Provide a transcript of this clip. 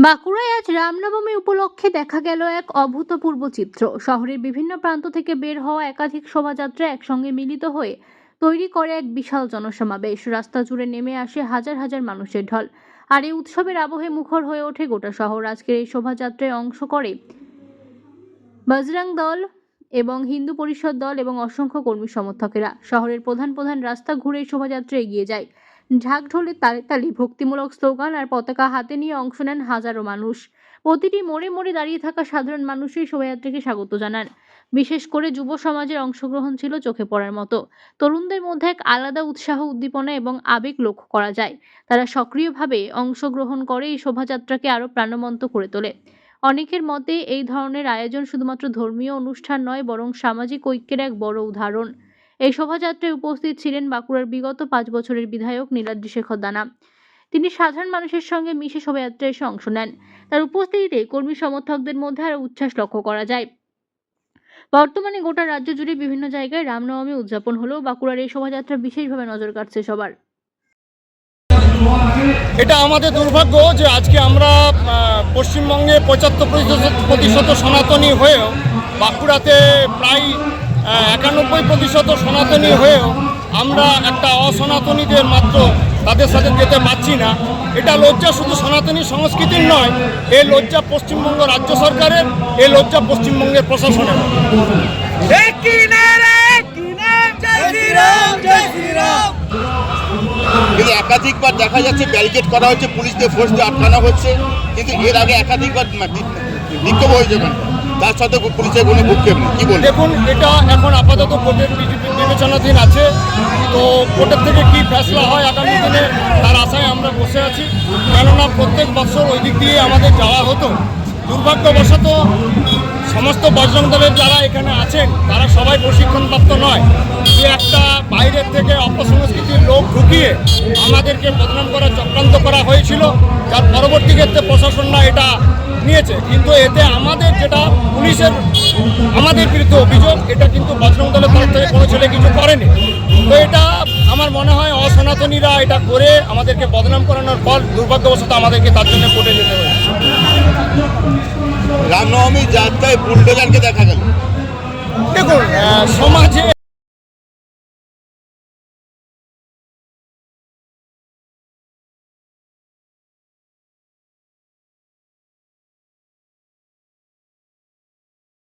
বাঁকুড়ায় আজ রামনবমী উপলক্ষে দেখা গেল এক অভূতপূর্ব চিত্র। শহরের বিভিন্ন প্রান্ত থেকে বের হওয়া একাধিক শোভাযাত্রা একসঙ্গে মিলিত হয়ে তৈরি করে এক বিশাল জনসমাবেশ। রাস্তা জুড়ে নেমে আসে হাজার হাজার মানুষের ঢল, আর এই উৎসবের আবহে মুখর হয়ে ওঠে গোটা শহর। আজকের এই শোভাযাত্রায় অংশ করে বজরং দল এবং হিন্দু পরিষদ দল এবং অসংখ্য কর্মী সমর্থকেরা। শহরের প্রধান প্রধান রাস্তা ঘুরে শোভাযাত্রা এগিয়ে যায়। ঢাক ঢোলের তালে তালে ভক্তিমূলক স্লোগান আর পতাকা হাতে নিয়ে অংশ নেন হাজারো মানুষ। প্রতিটি মোড়ে মোড়ে দাঁড়িয়ে থাকা সাধারণ মানুষই শোভাযাত্রাকে স্বাগত জানান। বিশেষ করে যুব সমাজের অংশগ্রহণ ছিল চোখে পড়ার মতো। তরুণদের মধ্যে এক আলাদা উৎসাহ, উদ্দীপনা এবং আবেগ লক্ষ্য করা যায়। তারা সক্রিয়ভাবে অংশগ্রহণ করে এই শোভাযাত্রাকে আরও প্রাণবন্ত করে তোলে। অনেকের মতে এই ধরনের আয়োজন শুধুমাত্র ধর্মীয় অনুষ্ঠান নয়, বরং সামাজিক ঐক্যের এক বড় উদাহরণ। এই শোভাযাত্রায় উপস্থিত ছিলেন বাঁকুড়ার বিগত 5 বছরের বিধায়ক নীলাদ্রি শেখর দানা। তিনি সাধারণ মানুষের সঙ্গে মিশে শোভাযাত্রায় এসে অংশ নেন। তার উপস্থিতিতে কর্মী সমর্থকদের মধ্যে আরও উচ্ছ্বাস লক্ষ্য করা যায়। বর্তমানে গোটা রাজ্য জুড়ে বিভিন্ন জায়গায় রামনবমী উদযাপন হলেও বাঁকুড়ার এই শোভাযাত্রা বিশেষভাবে নজর কাটছে সবার। এটা আমাদের দুর্ভাগ্য যে আজকে আমরা পশ্চিমবঙ্গে 75% সনাতনী হয়েও বাঁকুড়াতে প্রায় 91% সনাতনী হয়েও আমরা একটা অসনাতনীদের মাত্র তাদের সাথে যেতে পারছি না। এটা লজ্জা শুধু সনাতনী সংস্কৃতির নয়, এই লজ্জা পশ্চিমবঙ্গ রাজ্য সরকারের, এই লজ্জা পশ্চিমবঙ্গের প্রশাসনের। কিন্তু একাধিকবার দেখা যাচ্ছে ব্যারিকেড করা হচ্ছে, পুলিশদের ফোর্স দিয়ে আটকানো হচ্ছে, কিন্তু এর আগে একাধিকবার বিক্ষোভ হয়েছে, তার সাথে পুলিশের কোনো ভূক্ষেপ নেই। কি বলবেন? দেখুন, এটা এখন আপাতত কোর্টের বিবেচনাধীন আছে, তো কোর্টের থেকে কি ফেসলা হয় আগামী দিনে তার আশায় আমরা বসে আছি। কেননা প্রত্যেক বছর ওই দিক দিয়ে আমাদের যাওয়া হতো। দুর্ভাগ্যবশত সমস্ত বজরং দলের যারা এখানে আছেন তারা সবাই প্রশিক্ষণপ্রাপ্ত নয়। যে একটা বাইরের থেকে অপসংস্কৃতির লোক ঢুকিয়ে আমাদেরকে বদনাম করার চক্রান্ত করা হয়েছিল, যার পরবর্তী ক্ষেত্রে প্রশাসন না এটা নিয়েছে। কিন্তু এতে আমাদের যেটা পুলিশের আমাদের বিরুদ্ধে অভিযোগ, এটা কিন্তু বজরং দলের তরফ থেকে কোনো ছেলে কিছু করেনি। তো এটা আমার মনে হয় অসনাতনীরা এটা করে আমাদেরকে বদনাম করানোর ফল দুর্ভাগ্যবশত আমাদেরকে তার জন্য কোর্টে যেতে হয়েছে। রামনবমী যাত্রায় বুলডোজারকে দেখা গেল। দেখুন, সমাজে